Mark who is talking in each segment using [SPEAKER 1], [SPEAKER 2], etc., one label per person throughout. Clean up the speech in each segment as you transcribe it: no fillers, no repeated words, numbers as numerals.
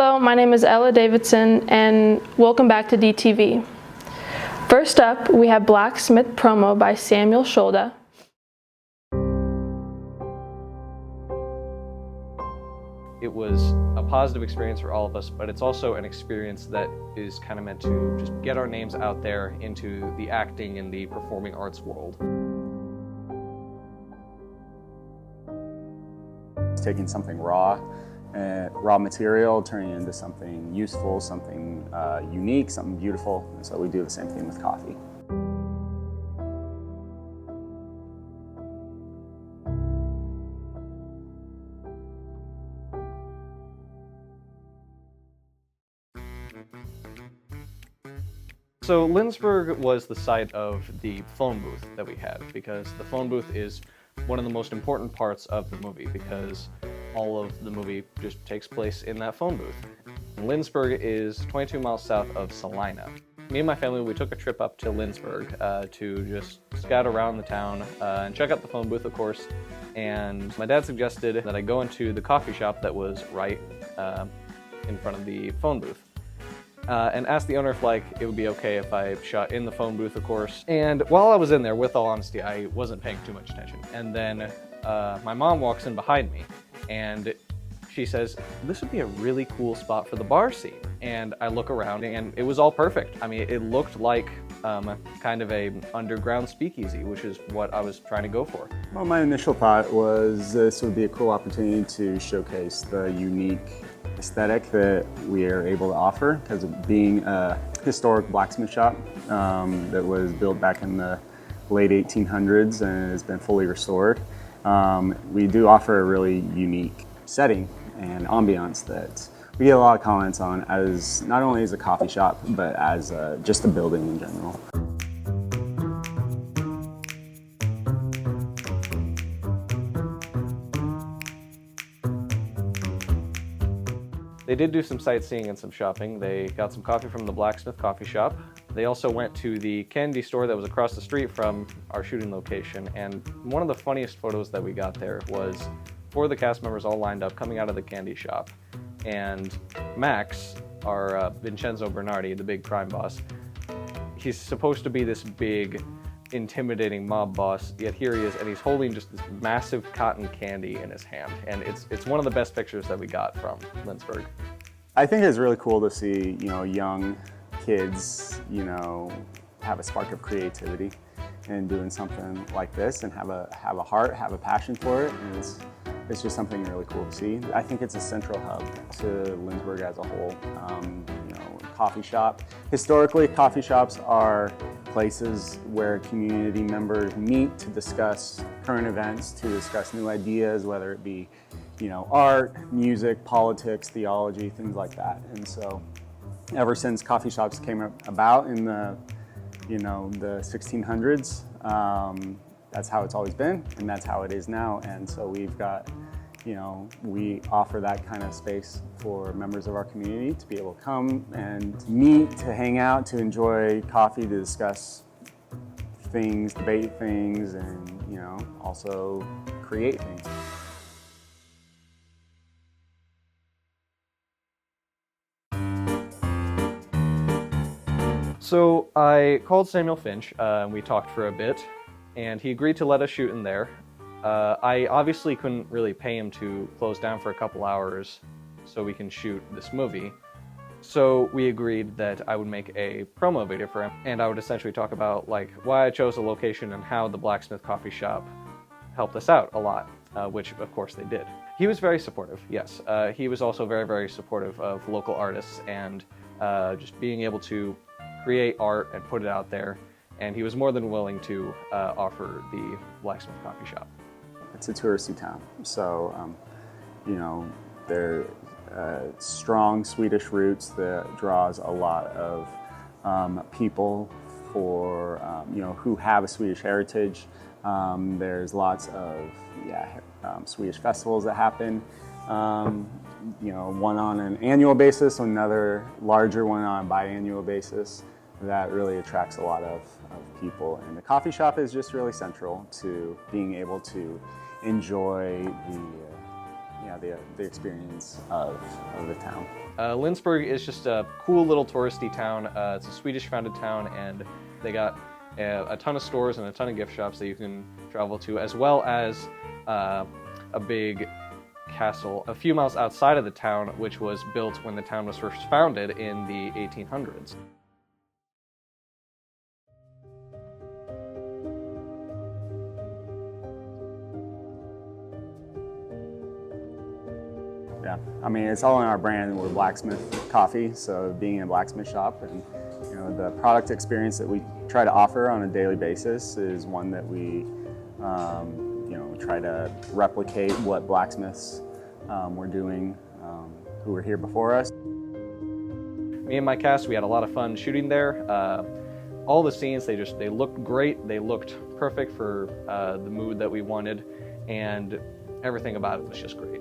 [SPEAKER 1] Hello, my name is Davidson, and welcome back to DTV. First up, we have Blacksmith Promo by Samuel Shulda.
[SPEAKER 2] It was a positive experience for all of us, but it's also an experience that is kind of meant to just get our names out there into the acting and the performing arts world.
[SPEAKER 3] Taking something raw material, turning it into something useful, something unique, something beautiful. And so we do the same thing with coffee.
[SPEAKER 2] So Lindsberg was the site of the phone booth that we had, because the phone booth is one of the most important parts of the movie, because all of the movie just takes place in that phone booth. Lindsberg is 22 miles south of Alayna. Me and my family, we took a trip up to Lindsberg to just scout around the town and check out the phone booth, of course. And my dad suggested that I go into the coffee shop that was right in front of the phone booth. And asked the owner if it would be okay if I shot in the phone booth, of course. And while I was in there, with all honesty, I wasn't paying too much attention. And then my mom walks in behind me, and she says, "This would be a really cool spot for the bar scene." And I look around, and it was all perfect. I mean, it looked like kind of a underground speakeasy, which is what I was trying to go for.
[SPEAKER 3] Well, my initial thought was this would be a cool opportunity to showcase the unique aesthetic that we are able to offer, because of being a historic blacksmith shop that was built back in the late 1800s and has been fully restored. We do offer a really unique setting and ambiance that we get a lot of comments on, as not only as a coffee shop, but as just a building in general.
[SPEAKER 2] They did do some sightseeing and some shopping. They got some coffee from the Blacksmith coffee shop. They also went to the candy store that was across the street from our shooting location. And one of the funniest photos that we got there was 4 of the cast members all lined up coming out of the candy shop. And Max, our Vincenzo Bernardi, the big crime boss, he's supposed to be this big, intimidating mob boss, yet here he is, and he's holding just this massive cotton candy in his hand. And it's one of the best pictures that we got from Lindsberg.
[SPEAKER 3] I think it's really cool to see, young kids, have a spark of creativity in doing something like this, and have a heart, have a passion for it. And it's just something really cool to see. I think it's a central hub to Lindsberg as a whole. Coffee shop. Historically, coffee shops are places where community members meet to discuss current events, to discuss new ideas, whether it be, art, music, politics, theology, things like that. And so, ever since coffee shops came about in the 1600s, that's how it's always been, and that's how it is now. And so we've got, we offer that kind of space for members of our community to be able to come and meet, to hang out, to enjoy coffee, to discuss things, debate things, and, also create things.
[SPEAKER 2] So I called Samuel Finch, and we talked for a bit, and he agreed to let us shoot in there. I obviously couldn't really pay him to close down for a couple hours so we can shoot this movie. So we agreed that I would make a promo video for him, and I would essentially talk about why I chose a location and how the Blacksmith coffee shop helped us out a lot, which of course they did. He was very supportive, yes. He was also very, very supportive of local artists and just being able to create art and put it out there. And he was more than willing to offer the Blacksmith coffee shop.
[SPEAKER 3] It's a touristy town, so they're strong Swedish roots that draws a lot of people for who have a Swedish heritage. There's lots of Swedish festivals that happen. One on an annual basis, another larger one on a biannual basis. That really attracts a lot of people. And the coffee shop is just really central to being able to enjoy the experience of the town.
[SPEAKER 2] Lindsborg is just a cool little touristy town. It's a Swedish-founded town, and they got a ton of stores and a ton of gift shops that you can travel to, as well as a big castle a few miles outside of the town, which was built when the town was first founded in the 1800s.
[SPEAKER 3] Yeah, I mean, it's all in our brand. We're blacksmith coffee, so being in a blacksmith shop, and you know, the product experience that we try to offer on a daily basis is one that we you know, try to replicate what blacksmiths were doing who were here before us.
[SPEAKER 2] Me and my cast, we had a lot of fun shooting there. All the scenes, they looked great. They looked perfect for the mood that we wanted, and everything about it was just great.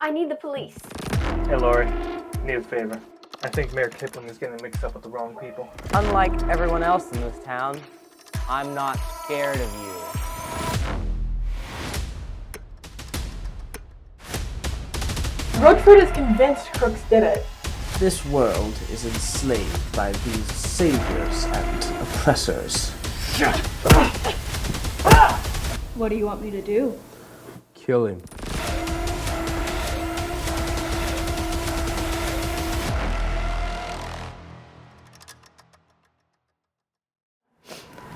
[SPEAKER 4] I need the police.
[SPEAKER 5] Hey Lori, need a favor. I think Mayor Kipling is getting mixed up with the wrong people.
[SPEAKER 6] Unlike everyone else in this town, I'm not scared of you.
[SPEAKER 7] Roachford is convinced crooks did it.
[SPEAKER 8] This world is enslaved by these saviors and oppressors.
[SPEAKER 7] What do you want me to do?
[SPEAKER 8] Kill him.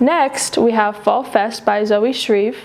[SPEAKER 1] Next, we have Fall Fest by Shreve.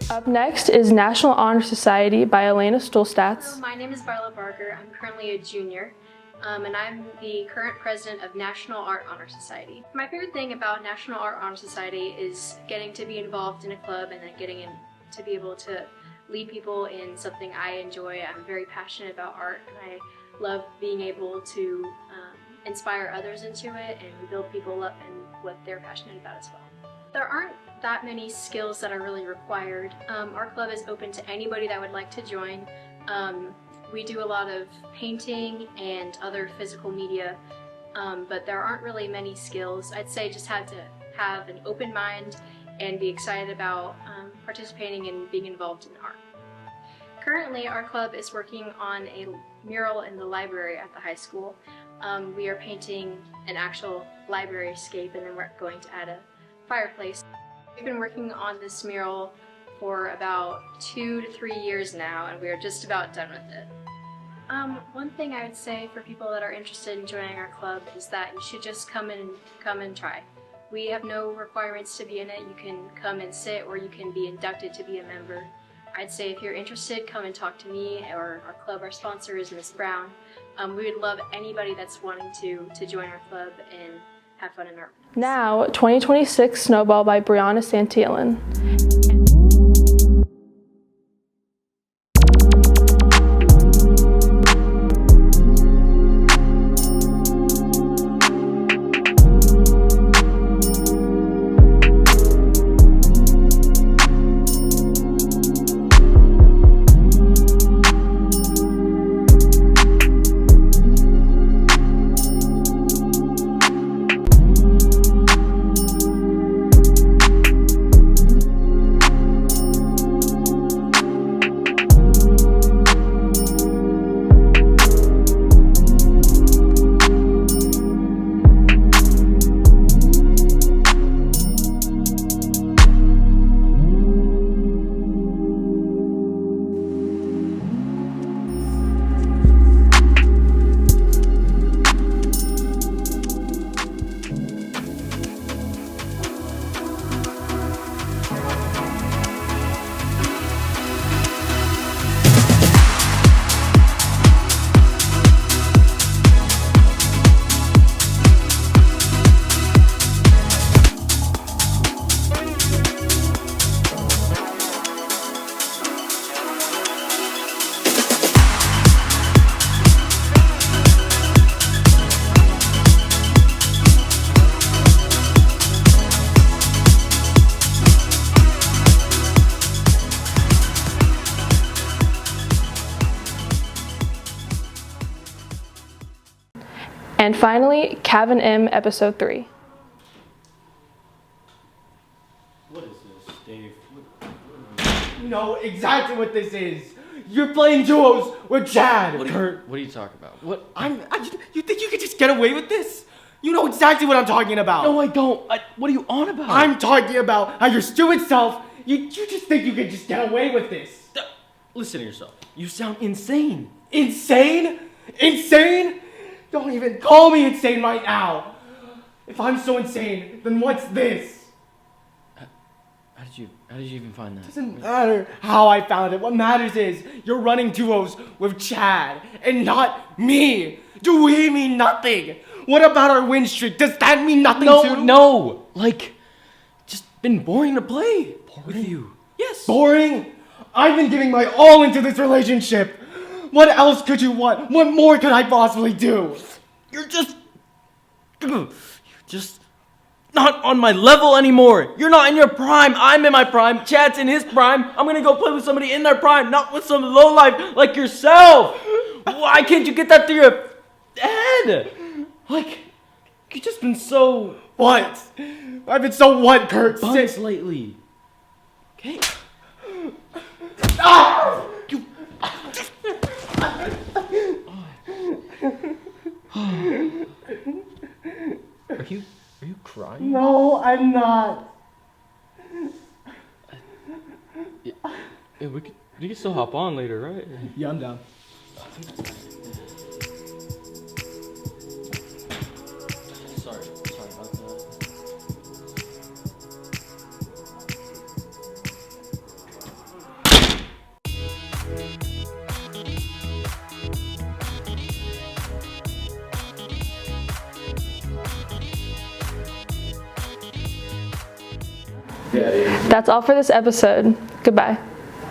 [SPEAKER 1] Up next is National Honor Society by Alayna Stuhlsatz.
[SPEAKER 4] My name is Barla Barker. I'm currently a junior, and I'm the current president of National Art Honor Society. My favorite thing about National Art Honor Society is getting to be involved in a club and then getting to be able to lead people in something I enjoy. I'm very passionate about art, and I love being able to inspire others into it and build people up in what they're passionate about as well. There aren't that many skills that are really required. Our club is open to anybody that would like to join. We do a lot of painting and other physical media, but there aren't really many skills. I'd say just have to have an open mind and be excited about participating and being involved in art. Currently, our club is working on a mural in the library at the high school. We are painting an actual library scape, and then we're going to add a fireplace. We've been working on this mural for about 2 to 3 years now, and we are just about done with it. One thing I would say for people that are interested in joining our club is that you should just come and try. We have no requirements to be in it. You can come and sit, or you can be inducted to be a member. I'd say if you're interested, come and talk to me or our club. Our sponsor is Miss Brown. We would love anybody that's wanting to join our club and have fun in art.
[SPEAKER 1] Now, 2026 Snowball by Brianna Santillan. And finally, Cav M Episode 3.
[SPEAKER 9] What is this, Dave?
[SPEAKER 8] You know exactly what this is. You're playing duos with Chad.
[SPEAKER 9] Kurt, what are you talking about? What?
[SPEAKER 8] You think you could just get away with this? You know exactly what I'm talking about.
[SPEAKER 9] No, I don't. What are you on about?
[SPEAKER 8] I'm talking about how your stupid self, you just think you could just get away with this.
[SPEAKER 9] Listen to yourself. You sound insane.
[SPEAKER 8] Insane? Insane? Don't even call me insane right now. If I'm so insane, then what's this?
[SPEAKER 9] How did you even find that?
[SPEAKER 8] Doesn't matter how I found it. What matters is you're running duos with Chad and not me. Do we mean nothing? What about our win streak? Does that mean nothing too?
[SPEAKER 9] No. Like, just been boring to play with you. Yes.
[SPEAKER 8] Boring? I've been giving my all into this relationship. What else could you want? What more could I possibly do?
[SPEAKER 9] You're just not on my level anymore. You're not in your prime. I'm in my prime. Chad's in his prime. I'm gonna go play with somebody in their prime, not with some lowlife like yourself. Why can't you get that through your head? Like, you've just been so...
[SPEAKER 8] What? I've been so what, Kurt?
[SPEAKER 9] Buns lately. Okay?
[SPEAKER 8] Ah!
[SPEAKER 9] You... Are you crying?
[SPEAKER 8] No, I'm not.
[SPEAKER 9] Yeah, we can still hop on later, right?
[SPEAKER 8] Yeah, I'm down.
[SPEAKER 9] Sorry about that.
[SPEAKER 1] That's all for this episode. Goodbye.